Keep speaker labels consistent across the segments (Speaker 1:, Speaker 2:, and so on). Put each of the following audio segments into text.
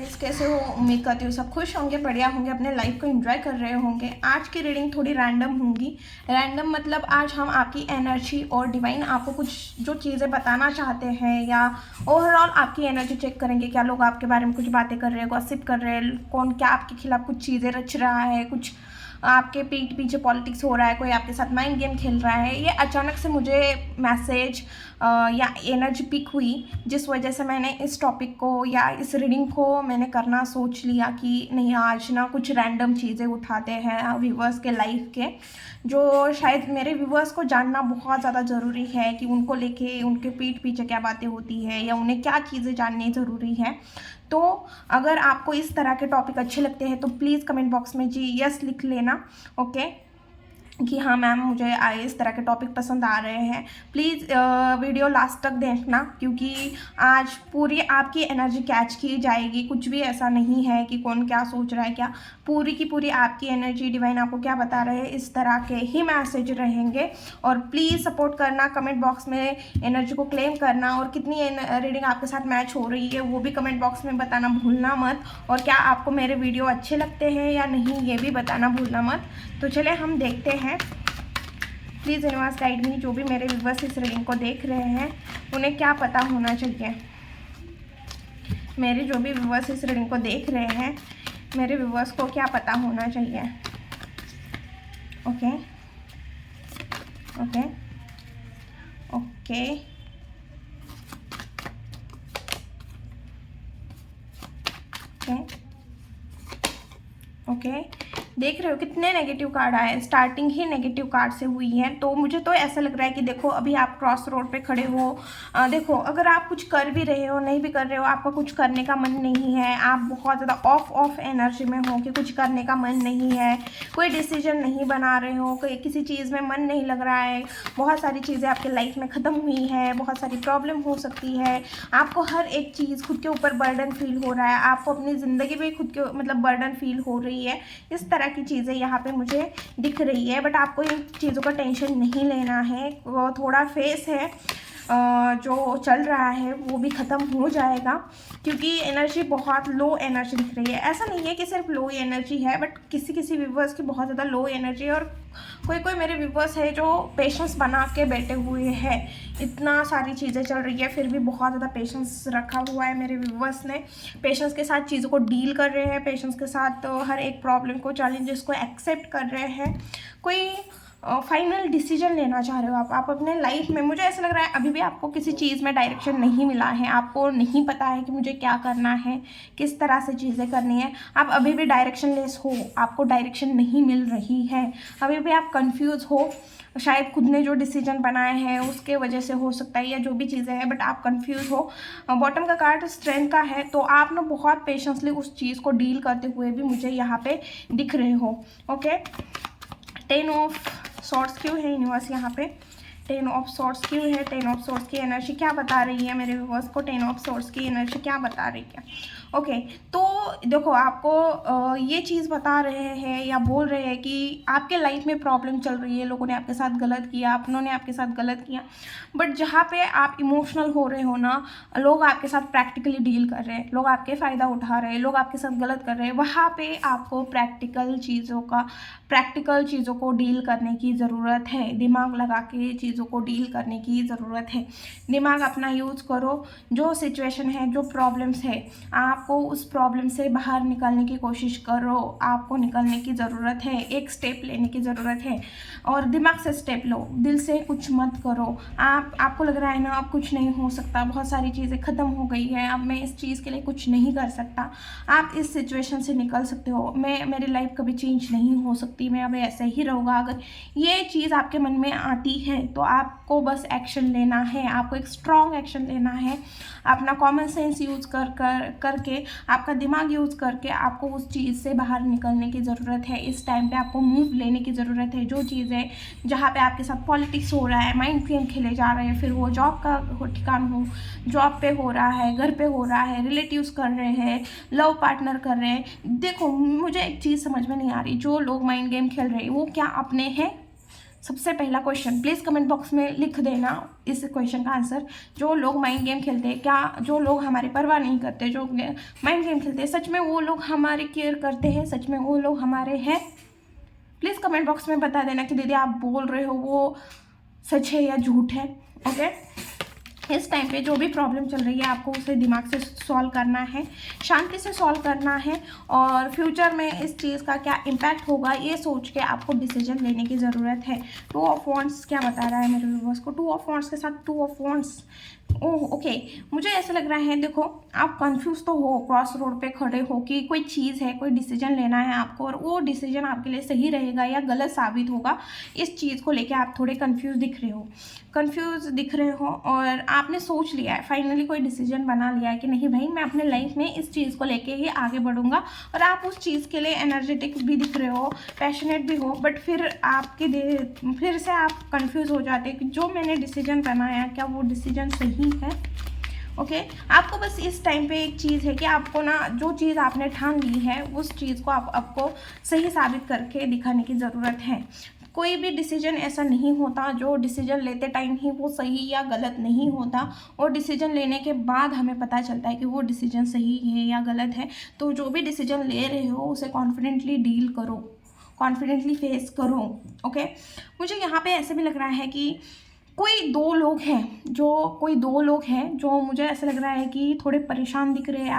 Speaker 1: Guys, कैसे हो? उम्मीद करती हूँ सब खुश होंगे, बढ़िया होंगे, अपने लाइफ को एंजॉय कर रहे होंगे। आज की रीडिंग थोड़ी रैंडम होंगी। रैंडम मतलब आज हम आपकी एनर्जी और डिवाइन आपको कुछ जो चीज़ें बताना चाहते हैं या ओवरऑल आपकी एनर्जी चेक करेंगे। क्या लोग आपके बारे में कुछ बातें कर रहे हैं, गॉसिप कर रहे हैं, कौन क्या आपके खिलाफ कुछ चीज़ें रच रहा है, कुछ आपके पीठ पीछे पॉलिटिक्स हो रहा है, कोई आपके साथ माइंड गेम खेल रहा है। ये अचानक से मुझे मैसेज या एनर्जी पिक हुई, जिस वजह से मैंने इस टॉपिक को या इस रीडिंग को मैंने करना सोच लिया कि नहीं, आज ना कुछ रैंडम चीज़ें उठाते हैं व्यूवर्स के लाइफ के, जो शायद मेरे व्यूवर्स को जानना बहुत ज़्यादा ज़रूरी है कि उनको लेके उनके पीठ पीछे क्या बातें होती है या उन्हें क्या चीज़ें जाननी ज़रूरी है। तो अगर आपको इस तरह के टॉपिक अच्छे लगते हैं तो प्लीज़ कमेंट बॉक्स में जी यस लिख लेना, ओके, कि हाँ मैम मुझे इस तरह के टॉपिक पसंद आ रहे हैं। प्लीज़ वीडियो लास्ट तक देखना, क्योंकि आज पूरी आपकी एनर्जी कैच की जाएगी। कुछ भी ऐसा नहीं है कि कौन क्या सोच रहा है, क्या पूरी की पूरी आपकी एनर्जी डिवाइन आपको क्या बता रहे हैं, इस तरह के ही मैसेज रहेंगे। और प्लीज़ सपोर्ट करना, कमेंट बॉक्स में एनर्जी को क्लेम करना, और कितनी रीडिंग आपके साथ मैच हो रही है वो भी कमेंट बॉक्स में बताना भूलना मत। और क्या आपको मेरे वीडियो अच्छे लगते हैं या नहीं ये भी बताना भूलना मत। तो चले हम देखते हैं। प्लीज़ यूनिवर्स गाइड मी, जो भी मेरे व्यूवर्स इस रीडिंग को देख रहे हैं उन्हें क्या पता होना चाहिए। मेरे जो भी व्यूवर्स इस रीडिंग को देख रहे हैं, मेरे व्यूवर्स को क्या पता होना चाहिए। Okay okay okay okay okay. देख रहे हो कितने नेगेटिव कार्ड आए, स्टार्टिंग ही नेगेटिव कार्ड से हुई है। तो मुझे तो ऐसा लग रहा है कि देखो अभी आप क्रॉस रोड पे खड़े हो। देखो अगर आप कुछ कर भी रहे हो, नहीं भी कर रहे हो, आपका कुछ करने का मन नहीं है, आप बहुत ज़्यादा ऑफ एनर्जी में हो कि कुछ करने का मन नहीं है, कोई डिसीजन नहीं बना रहे हो, कोई किसी चीज़ में मन नहीं लग रहा है, बहुत सारी चीज़ें आपके लाइफ में ख़त्म हुई है, बहुत सारी प्रॉब्लम हो सकती है, आपको हर एक चीज़ खुद के ऊपर बर्डन फील हो रहा है, आपको अपनी ज़िंदगी में खुद के मतलब बर्डन फील हो रही है, इस तरह की चीज़ें यहाँ पे मुझे दिख रही है। बट आपको इन चीज़ों का टेंशन नहीं लेना है। वो थोड़ा फेस है जो चल रहा है वो भी ख़त्म हो जाएगा, क्योंकि एनर्जी बहुत लो एनर्जी दिख रही है। ऐसा नहीं है कि सिर्फ लो एनर्जी है, बट किसी किसी व्यूवर्स की बहुत ज़्यादा लो एनर्जी है, और कोई कोई मेरे व्यूवर्स है जो पेशेंस बना के बैठे हुए हैं। इतना सारी चीज़ें चल रही है फिर भी बहुत ज़्यादा पेशेंस रखा हुआ है मेरे व्यूवर्स ने। पेशेंस के साथ चीज़ों को डील कर रहे हैं, पेशेंस के साथ हर एक प्रॉब्लम को, चैलेंजेस को एक्सेप्ट कर रहे हैं। कोई फाइनल डिसीजन लेना चाह रहे हो आप अपने लाइफ में। मुझे ऐसा लग रहा है अभी भी आपको किसी चीज़ में डायरेक्शन नहीं मिला है, आपको नहीं पता है कि मुझे क्या करना है, किस तरह से चीज़ें करनी है। आप अभी भी डायरेक्शन लेस हो, आपको डायरेक्शन नहीं मिल रही है, अभी भी आप कंफ्यूज हो। शायद खुद ने जो डिसीजन बनाए हैं उसके वजह से हो सकता है, या जो भी चीज़ें हैं, बट आप कंफ्यूज हो। बॉटम का कार्ड स्ट्रेंथ का है, तो आप ना बहुत पेशेंसली उस चीज़ को डील करते हुए भी मुझे यहाँ पे दिख रहे हो। ओके, 10 ऑफ सॉर्ट्स क्यों है यूनिवर्स यहाँ पे? 10 ऑफ सॉर्ट्स क्यों है? 10 ऑफ सॉर्ट्स की एनर्जी क्या बता रही है मेरे व्यूअर्स को? 10 ऑफ सॉर्ट्स की एनर्जी क्या बता रही है? ओके, तो देखो आपको ये चीज़ बता रहे हैं या बोल रहे हैं कि आपके लाइफ में प्रॉब्लम चल रही है, लोगों ने आपके साथ गलत किया, अपनों ने आपके साथ गलत किया, बट जहाँ पे आप इमोशनल हो रहे हो ना, लोग आपके साथ प्रैक्टिकली डील कर रहे हैं, लोग आपके फ़ायदा उठा रहे हैं, लोग आपके साथ गलत कर रहे हैं, वहाँ पे आपको प्रैक्टिकल चीज़ों को डील करने की ज़रूरत है। दिमाग लगा के चीज़ों को डील करने की ज़रूरत है। दिमाग अपना यूज़ करो। जो सिचुएशन है, जो प्रॉब्लम्स है, आपको उस प्रॉब्लम से बाहर निकलने की कोशिश करो। आपको निकलने की ज़रूरत है, एक स्टेप लेने की ज़रूरत है, और दिमाग से स्टेप लो, दिल से कुछ मत करो। आपको लग रहा है ना अब कुछ नहीं हो सकता, बहुत सारी चीज़ें ख़त्म हो गई है, अब मैं इस चीज़ के लिए कुछ नहीं कर सकता। आप इस सिचुएशन से निकल सकते हो। मेरी लाइफ कभी चेंज नहीं हो सकती, मैं अब ऐसे ही रहूँगा। अगर ये चीज़ आपके मन में आती है तो आपको बस एक्शन लेना है, आपको एक स्ट्रॉन्ग एक्शन लेना है। अपना कॉमन सेंस यूज़ करके, आपका दिमाग यूज़ करके आपको उस चीज़ से बाहर निकलने की ज़रूरत है। इस टाइम पे आपको मूव लेने की ज़रूरत है। जो चीज़ें जहाँ पे आपके साथ पॉलिटिक्स हो रहा है, माइंड गेम खेले जा रहे हैं, फिर वो जॉब का ठिकाना हो, जॉब पे हो रहा है, घर पे हो रहा है, रिलेटिव्स कर रहे हैं, लव पार्टनर कर रहे हैं। देखो मुझे एक चीज़ समझ में नहीं आ रही, जो लोग माइंड गेम खेल रहे हैं वो क्या अपने हैं? सबसे पहला क्वेश्चन प्लीज़ कमेंट बॉक्स में लिख देना इस क्वेश्चन का आंसर। जो लोग माइंड गेम खेलते हैं, क्या जो लोग हमारी परवाह नहीं करते, जो माइंड गेम खेलते हैं, सच में वो लोग हमारी केयर करते हैं? सच में वो लोग हमारे हैं? प्लीज़ कमेंट बॉक्स में बता देना कि दीदी आप बोल रहे हो वो सच है या झूठ है। ओके, इस टाइम पे जो भी प्रॉब्लम चल रही है आपको उसे दिमाग से सॉल्व करना है, शांति से सॉल्व करना है, और फ्यूचर में इस चीज़ का क्या इम्पैक्ट होगा ये सोच के आपको डिसीजन लेने की ज़रूरत है। 2 ऑफ वॉन्ड्स क्या बता रहा है मेरे व्यूअर्स को? 2 ऑफ वॉन्ड्स के साथ 2 ऑफ वॉन्ड्स। ओह ओके, मुझे ऐसा लग रहा है, देखो आप कंफ्यूज तो हो, क्रॉस रोड पे खड़े हो कि कोई चीज़ है, कोई डिसीजन लेना है आपको, और वो डिसीजन आपके लिए सही रहेगा या गलत साबित होगा, इस चीज़ को लेके आप थोड़े कंफ्यूज दिख रहे हो, और आपने सोच लिया है, फाइनली कोई डिसीजन बना लिया है कि नहीं भाई मैं अपने लाइफ में इस चीज़ को लेके ही आगे बढ़ूंगा, और आप उस चीज़ के लिए एनर्जेटिक भी दिख रहे हो, पैशनेट भी हो, बट फिर फिर से आप कंफ्यूज हो जाते हैं कि जो मैंने डिसीजन बनाया क्या वो डिसीजन सही है। ओके, आपको बस इस टाइम पे एक चीज़ है कि आपको ना जो चीज़ आपने ठान ली है उस चीज़ को आपको सही साबित करके दिखाने की ज़रूरत है। कोई भी डिसीजन ऐसा नहीं होता जो डिसीजन लेते टाइम ही वो सही या गलत नहीं होता, और डिसीजन लेने के बाद हमें पता चलता है कि वो डिसीजन सही है या गलत है। तो जो भी डिसीजन ले रहे हो उसे कॉन्फिडेंटली डील करो, कॉन्फिडेंटली फेस करो। ओके, मुझे यहाँ पे ऐसे भी लग रहा है कि कोई दो लोग हैं जो मुझे ऐसा लग रहा है कि थोड़े परेशान दिख रहे हैं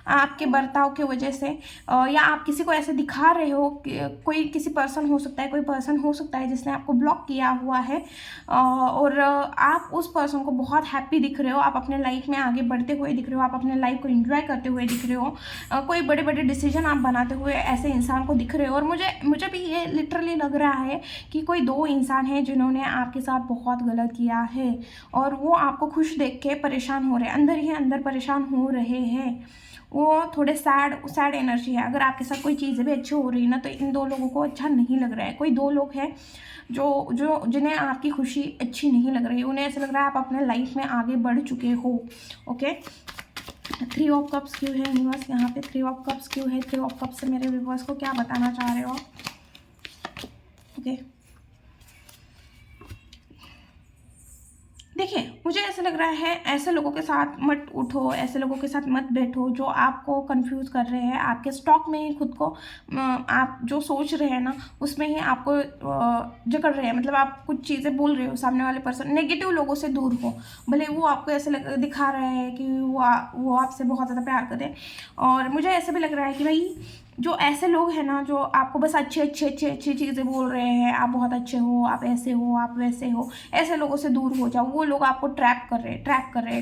Speaker 1: आपके बर्ताव की वजह से, या आप किसी को ऐसे दिखा रहे हो कि कोई पर्सन हो सकता है जिसने आपको ब्लॉक किया हुआ है, और आप उस पर्सन को बहुत हैप्पी दिख रहे हो, आप अपने लाइफ में आगे बढ़ते हुए दिख रहे हो, आप अपने लाइफ को एंजॉय करते हुए दिख रहे हो, कोई बड़े बड़े डिसीजन आप बनाते हुए ऐसे इंसान को दिख रहे हो। और मुझे भी ये लिटरली लग रहा है कि कोई 2 इंसान हैं जिन्होंने आपके साथ बहुत गलत किया है, और वो आपको खुश देख के परेशान हो रहे हैं, अंदर ही अंदर परेशान हो रहे हैं। वो थोड़े सैड एनर्जी है। अगर आपके साथ कोई चीज़ें भी अच्छी हो रही है ना, तो इन 2 लोगों को अच्छा नहीं लग रहा है। कोई 2 लोग हैं जो जिन्हें आपकी खुशी अच्छी नहीं लग रही है, उन्हें ऐसा लग रहा है आप अपने लाइफ में आगे बढ़ चुके हो। ओके, 3 ऑफ कप्स क्यों है यूनिवर्स यहाँ पे? 3 ऑफ कप्स क्यों है? 3 ऑफ कप्स से मेरे व्यूअर्स को क्या बताना चाह रहे हो आप? ओके, देखिए मुझे ऐसा लग रहा है ऐसे लोगों के साथ मत उठो, ऐसे लोगों के साथ मत बैठो जो आपको कंफ्यूज कर रहे हैं, आपके स्टॉक में ही खुद को आप जो सोच रहे हैं ना उसमें ही आपको जकड़ रहे हैं। मतलब आप कुछ चीज़ें बोल रहे हो, सामने वाले पर्सन नेगेटिव लोगों से दूर हो, भले वो आपको ऐसे दिखा रहे हैं कि वो आपसे बहुत ज़्यादा प्यार करें। और मुझे ऐसे भी लग रहा है कि भाई जो ऐसे लोग हैं ना जो आपको बस अच्छी चीज़ें बोल रहे हैं, आप बहुत अच्छे हो, आप ऐसे हो, आप वैसे हो, ऐसे लोगों से दूर हो जाओ। वो लोग आपको ट्रैप कर रहे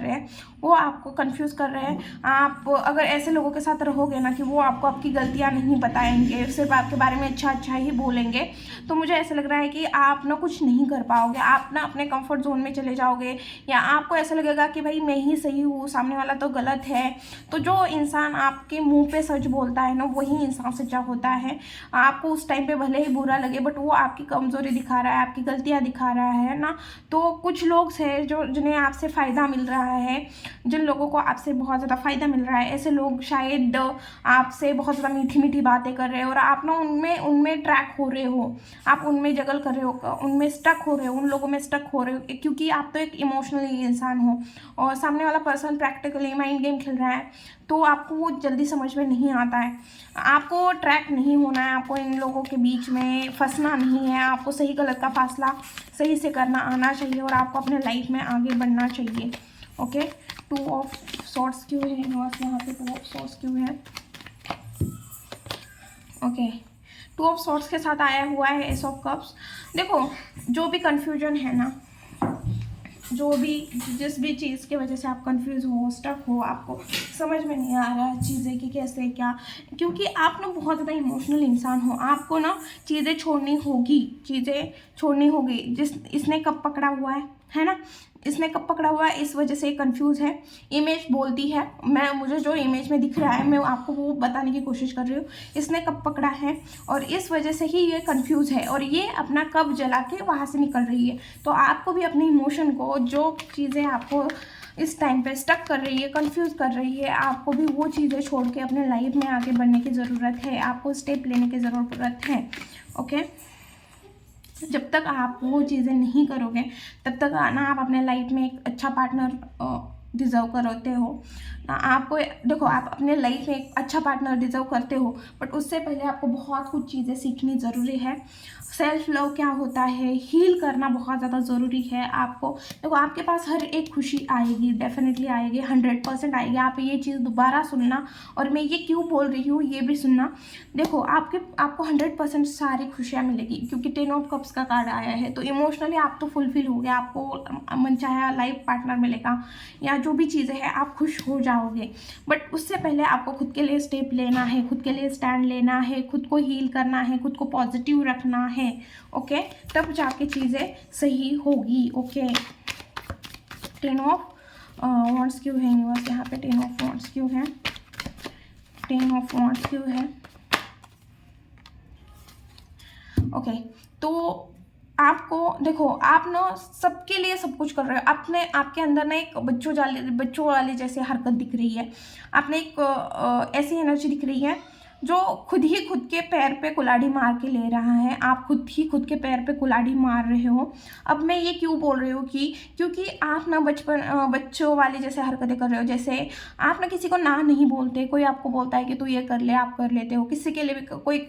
Speaker 1: हैं, वो आपको कंफ्यूज कर रहे हैं। आप अगर ऐसे लोगों के साथ रहोगे ना कि वो आपको आपकी गलतियां नहीं बताएंगे, सिर्फ आपके बारे में अच्छा ही बोलेंगे, तो मुझे ऐसा लग रहा है कि आप ना कुछ नहीं कर पाओगे, आप ना अपने कंफर्ट जोन में चले जाओगे, या आपको ऐसा लगेगा कि भाई मैं ही सही हूँ, सामने वाला तो गलत है। तो जो इंसान आपके मुंह पे सच बोलता है ना वही इंसान सच्चा होता है। आपको उस टाइम पे भले ही बुरा लगे बट वो आपकी कमज़ोरी दिखा रहा है, आपकी गलतियाँ दिखा रहा है ना। तो कुछ लोग हैं जिन्हें आपसे फ़ायदा मिल रहा है, जिन लोगों को आपसे बहुत ज़्यादा फ़ायदा मिल रहा है, ऐसे लोग शायद आपसे बहुत ज़्यादा मीठी बातें कर रहे हो, और आप ना उनमें ट्रैक हो रहे हो, आप उनमें जगल कर रहे हो, उनमें स्टक हो रहे हो, उन लोगों में स्टक हो रहे हो, क्योंकि आप तो एक इमोशनली इंसान हो, और सामने वाला पर्सन प्रैक्टिकली माइंड गेम खेल रहा है, तो आपको वो जल्दी समझ में नहीं आता है। आपको ट्रैक नहीं होना है, आपको इन लोगों के बीच में फंसना नहीं है, आपको सही गलत का फासला सही से करना आना चाहिए, और आपको अपने लाइफ में आगे बढ़ना चाहिए। ओके, 2 ऑफ सॉर्ड्स क्यों है यहाँ पे? 2 ऑफ सॉर्ड्स क्यों है? ओके, 2 ऑफ सॉर्ड्स के साथ आया हुआ है एस ऑफ कप्स। देखो जो भी कन्फ्यूजन है ना, जिस भी चीज़ की वजह से आप कंफ्यूज हो, स्टक हो, आपको समझ में नहीं आ रहा चीज़ें कि कैसे क्या, क्योंकि आप ना बहुत ज़्यादा इमोशनल इंसान हो, आपको ना चीज़ें छोड़नी होगी। इसने कब पकड़ा हुआ है ना, इसने कब पकड़ा हुआ है, इस वजह से कंफ्यूज है। इमेज बोलती है, मुझे जो इमेज में दिख रहा है मैं आपको वो बताने की कोशिश कर रही हूँ। इसने कब पकड़ा है और इस वजह से ही ये कंफ्यूज है, और ये अपना कब जला के वहाँ से निकल रही है। तो आपको भी अपने इमोशन को, जो चीज़ें आपको इस टाइम पे स्टक कर रही है, कंफ्यूज कर रही है, आपको भी वो चीज़ें छोड़ के अपने लाइफ में आगे बढ़ने की ज़रूरत है, आपको स्टेप लेने की ज़रूरत है। ओके, जब तक आप वो चीज़ें नहीं करोगे तब तक ना आप अपने लाइफ में एक अच्छा पार्टनर डिज़र्व करते हो ना। आपको देखो, आप अपने लाइफ में एक अच्छा पार्टनर डिज़र्व करते हो, बट उससे पहले आपको बहुत कुछ चीज़ें सीखनी ज़रूरी है। सेल्फ लव क्या होता है, हील करना बहुत ज़्यादा ज़रूरी है। आपको देखो, आपके पास हर एक खुशी आएगी, डेफिनेटली आएगी, 100% आएगी। आप ये चीज़ दोबारा सुनना, और मैं ये क्यों बोल रही हूँ ये भी सुनना। देखो, आपको 100% सारी खुशियाँ मिलेगी, क्योंकि 10 ऑफ कप्स का कार्ड आया है। तो इमोशनली आप तो फुलफिल हो गए, आपको मनचाहा लाइफ पार्टनर मिलेगा या जो भी चीज़ें हैं, आप खुश हो जाओगे। बट उससे पहले आपको खुद के लिए स्टेप लेना है, खुद के लिए स्टैंड लेना है, खुद को हील करना है, खुद को पॉजिटिव रखना है। ओके, तब जाके चीज़ें सही होगी। ओके, 10 ऑफ वॉन्ड्स क्यों है यूनिवर्स यहाँ पे? 10 ऑफ वॉन्ड्स क्यों है? 10 ऑफ वॉन्ड्स क्यों है? ओके, तो आपको देखो, आप ना सबके लिए सब कुछ कर रहे हो। आपके अंदर ना एक बच्चों वाली जैसे हरकत दिख रही है। आपने एक ऐसी एनर्जी दिख रही है जो खुद ही खुद के पैर पे कुल्हाड़ी मार के ले रहा है। आप खुद ही खुद के पैर पे कुल्हाड़ी मार रहे हो। अब मैं ये क्यों बोल रही हूँ कि क्योंकि आप ना बच्चों वाली जैसे हरकतें कर रहे हो। जैसे आप ना किसी को ना नहीं बोलते, कोई आपको बोलता है कि तू ये कर ले, आप कर लेते हो। किसी के लिए भी कोई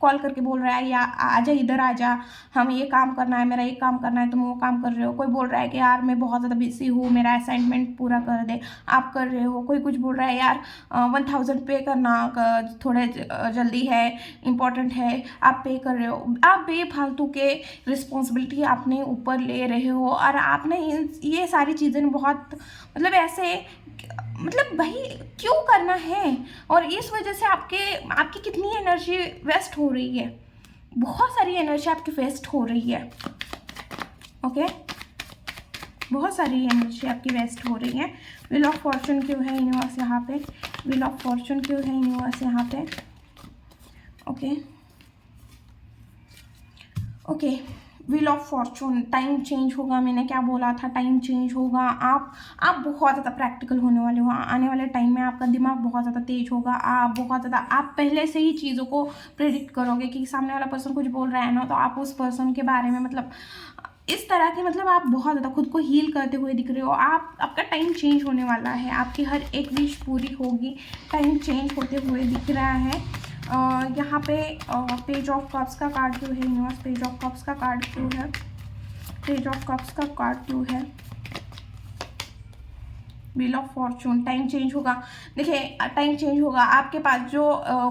Speaker 1: कॉल करके बोल रहा है, या आजा इधर आजा, हम ये काम करना है, मेरा ये काम करना है, तुम वो काम कर रहे हो। कोई बोल रहा है कि यार मैं बहुत ज़्यादा बिजी हूँ, मेरा असाइनमेंट पूरा कर दे, आप कर रहे हो। कोई कुछ बोल रहा है, यार 1000 पे करना, थोड़े जल्दी है, इम्पोर्टेंट है, आप पे कर रहे हो। आप बेफालतू के रिस्पॉन्सिबिलिटी अपने ऊपर ले रहे हो, और आपने ये सारी चीज़ें बहुत मतलब ऐसे मतलब भाई क्यों करना है? और इस वजह से आपकी कितनी एनर्जी वेस्ट हो रही है, बहुत सारी एनर्जी आपकी वेस्ट हो रही है। ओके, बहुत सारी एनर्जी आपकी वेस्ट हो रही है। व्हील ऑफ फॉर्चून क्यों है यूनिवर्स यहाँ पे? व्हील ऑफ फॉर्चून क्यों है यूनिवर्स यहाँ पे? Okay okay, wheel of Fortune, time change होगा। मैंने क्या बोला था? टाइम चेंज होगा। आप बहुत ज़्यादा प्रैक्टिकल होने वाले हो। आने वाले टाइम में आपका दिमाग बहुत ज़्यादा तेज होगा। आप पहले से ही चीज़ों को प्रेडिक्ट करोगे कि सामने वाला पर्सन कुछ बोल रहा है ना, तो आप उस पर्सन के बारे में मतलब इस तरह के मतलब आप बहुत ज़्यादा खुद को हील करते हुए दिख रहे हो। आपका टाइम चेंज होने वाला है, आपकी हर एक विश पूरी होगी। टाइम चेंज होते हुए दिख रहा है। यहाँ पे पेज ऑफ कप्स का कार्ड क्यों है यूनिवर्स? पेज ऑफ कप्स का कार्ड क्यों है? पेज ऑफ कप्स का कार्ड क्यों है? Wheel of Fortune, time change होगा। देखिए, टाइम चेंज होगा। आपके पास जो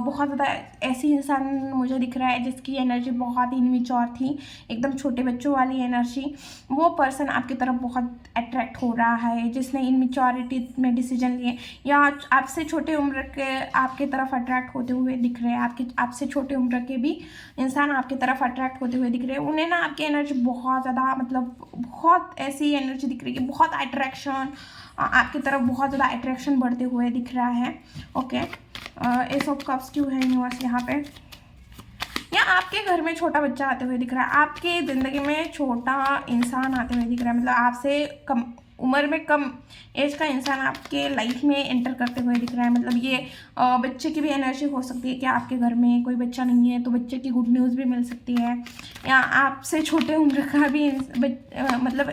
Speaker 1: बहुत ज़्यादा ऐसी इंसान मुझे दिख रहा है जिसकी एनर्जी बहुत ही इनमेच्योर थी, एकदम छोटे बच्चों वाली एनर्जी, वो पर्सन आपकी तरफ बहुत अट्रैक्ट हो रहा है, जिसने इनमेच्योरिटी में डिसीजन लिए, या आपसे छोटे उम्र के आपके तरफ अट्रैक्ट होते हुए दिख रहे हैं। आपसे छोटे उम्र के भी इंसान आपकी तरफ अट्रैक्ट होते हुए दिख रहे हैं। उन्हें ना आपकी एनर्जी बहुत ज़्यादा मतलब बहुत ऐसी एनर्जी दिख रही है, बहुत अट्रैक्शन, आपकी तरफ बहुत ज़्यादा अट्रैक्शन बढ़ते हुए दिख रहा है। ओके, एस ऑफ कप्स क्यों है यूनिवर्स यहाँ पे? या आपके घर में छोटा बच्चा आते हुए दिख रहा है, आपके ज़िंदगी में छोटा इंसान आते हुए दिख रहा है, मतलब आपसे कम उम्र में कम एज का इंसान आपके लाइफ में एंटर करते हुए दिख रहा है। मतलब ये बच्चे की भी एनर्जी हो सकती है कि आपके घर में कोई बच्चा नहीं है तो बच्चे की गुड न्यूज़ भी मिल सकती है, या आपसे छोटे उम्र का भी मतलब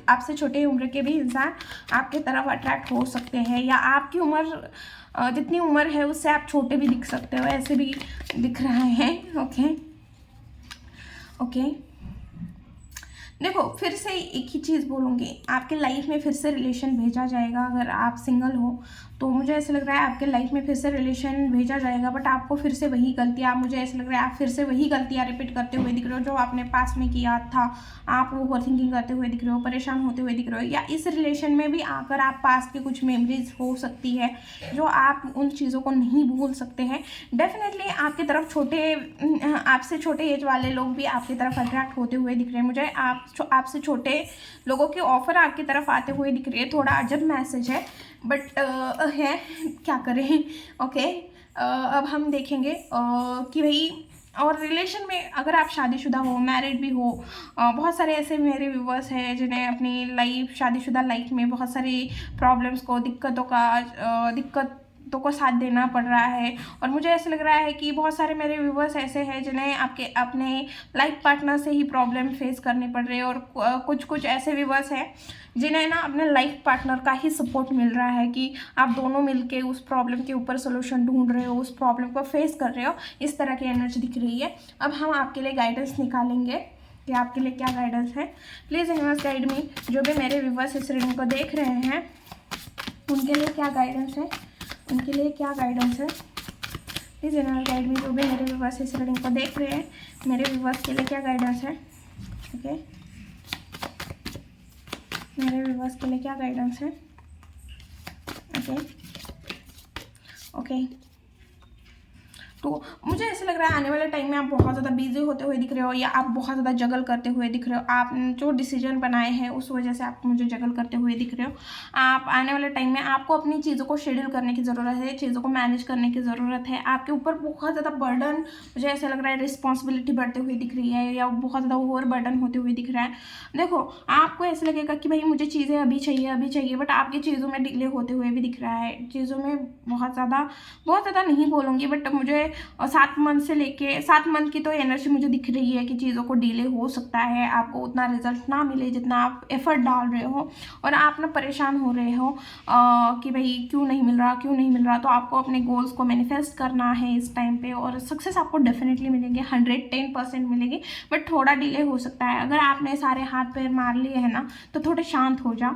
Speaker 1: आपसे छोटे उम्र के भी इंसान आपके तरफ अट्रैक्ट हो सकते हैं, या आपकी उम्र जितनी उम्र है उससे आप छोटे भी दिख सकते हो, ऐसे भी दिख रहा है। ओके ओके, देखो फिर से एक ही चीज़ बोलूँगी, आपके लाइफ में फिर से रिलेशन भेजा जाएगा। अगर आप सिंगल हो तो मुझे ऐसा लग रहा है आपके लाइफ में फिर से रिलेशन भेजा जाएगा, बट आपको फिर से वही गलतियाँ, मुझे ऐसा लग रहा है आप फिर से वही गलतियाँ रिपीट करते हुए दिख रहे हो जो आपने पास में किया था। आप ओवर थिंकिंग करते हुए दिख रहे हो, परेशान होते हुए दिख रहे हो, या इस रिलेशन में भी आकर आप पास की कुछ मेमोरीज हो सकती है जो आप उन चीज़ों को नहीं भूल सकते हैं। डेफिनेटली आपकी तरफ आपसे छोटे एज वाले लोग भी आपकी तरफ अट्रैक्ट होते हुए दिख रहे हैं। मुझे आपसे छोटे लोगों की ऑफ़र आपकी तरफ आते हुए दिख रही है। थोड़ा अजब मैसेज है, बट है, क्या करें। ओके, अब हम देखेंगे कि भाई, और रिलेशन में अगर आप शादीशुदा हो, मैरिड भी हो, बहुत सारे ऐसे मेरे व्यूवर्स हैं जिन्हें अपनी शादीशुदा लाइफ में बहुत सारी प्रॉब्लम्स को, दिक्कत दिक्कतों को साथ देना पड़ रहा है। और मुझे ऐसा लग रहा है कि बहुत सारे मेरे व्यूवर्स ऐसे हैं जिन्हें आपके अपने लाइफ पार्टनर से ही प्रॉब्लम फेस करनी पड़ रही है, और कुछ कुछ ऐसे व्यूवर्स हैं जिन्हें ना अपने लाइफ पार्टनर का ही सपोर्ट मिल रहा है कि आप दोनों मिलके उस प्रॉब्लम के ऊपर सोल्यूशन ढूंढ रहे हो, उस प्रॉब्लम को फेस कर रहे हो। इस तरह की एनर्जी दिख रही है। अब हम आपके लिए गाइडेंस निकालेंगे कि आपके लिए क्या गाइडेंस है। Please universe guide me. जो भी मेरे व्यूवर्स इस रीडिंग को देख रहे हैं उनके लिए क्या गाइडेंस है, उनके लिए क्या गाइडेंस है। Please universe guide me. जो भी मेरे व्यूवर्स इस रीडिंग को देख रहे हैं, मेरे व्यूवर्स के लिए क्या गाइडेंस है। ओके, मेरे व्यूवर्स के लिए क्या गाइडेंस है। ओके ओके, तो मुझे ऐसा लग रहा है आने वाले टाइम में आप बहुत ज़्यादा बिजी होते हुए दिख रहे हो, या आप बहुत ज़्यादा जगल करते हुए दिख रहे हो। आप जो डिसीजन बनाए हैं उस वजह से आप मुझे जगल करते हुए दिख रहे हो। आप आने वाले टाइम में आपको अपनी चीज़ों को शेड्यूल करने की ज़रूरत है, चीज़ों को मैनेज करने की ज़रूरत है। आपके ऊपर बहुत ज़्यादा बर्डन, मुझे ऐसा लग रहा है रिस्पॉन्सिबिलिटी बढ़ते हुए दिख रही है, या बहुत ज़्यादा ओवर बर्डन होते हुए दिख रहा है। देखो, आपको ऐसा लगेगा कि भाई मुझे चीज़ें अभी चाहिए, बट आपकी चीज़ों में डिले होते हुए भी दिख रहा है। चीज़ों में बहुत ज़्यादा नहीं बोलूँगी, बट मुझे 7 मंथ से लेके 7 मंथ की तो एनर्जी मुझे दिख रही है कि चीज़ों को डिले हो सकता है, आपको उतना रिजल्ट ना मिले जितना आप एफर्ट डाल रहे हो, और आप ना परेशान हो रहे हो कि भाई क्यों नहीं मिल रहा। तो आपको अपने गोल्स को मैनिफेस्ट करना है इस टाइम पे, और सक्सेस आपको डेफिनेटली मिलेंगे, 110% मिलेगी, बट थोड़ा डिले हो सकता है। अगर आपने सारे हाथ पैर मार लिए हैं ना, तो थोड़े शांत हो जाओ।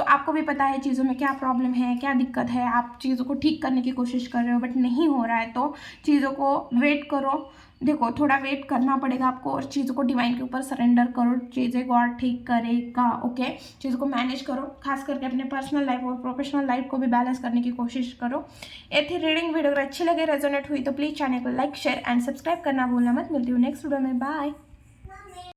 Speaker 1: आपको भी पता है चीज़ों में क्या प्रॉब्लम है, क्या दिक्कत है, आप चीज़ों को ठीक करने की कोशिश कर रहे हो बट नहीं हो रहा है, तो चीज़ों को वेट करो। देखो, थोड़ा वेट करना पड़ेगा आपको, और चीज़ों को डिवाइन के ऊपर सरेंडर करो। चीज़ें गॉड ठीक करेगा। ओके, चीज़ों को मैनेज करो, खास करके अपने पर्सनल लाइफ और प्रोफेशनल लाइफ को भी बैलेंस करने की कोशिश करो। ये थी रीडिंग। वीडियो अगर अच्छी लगे, रेजोनेट हुई तो प्लीज़ चैनल को लाइक, शेयर एंड सब्सक्राइब करना भूलना मत। मिलती हूँ नेक्स्ट वीडियो में। बाय।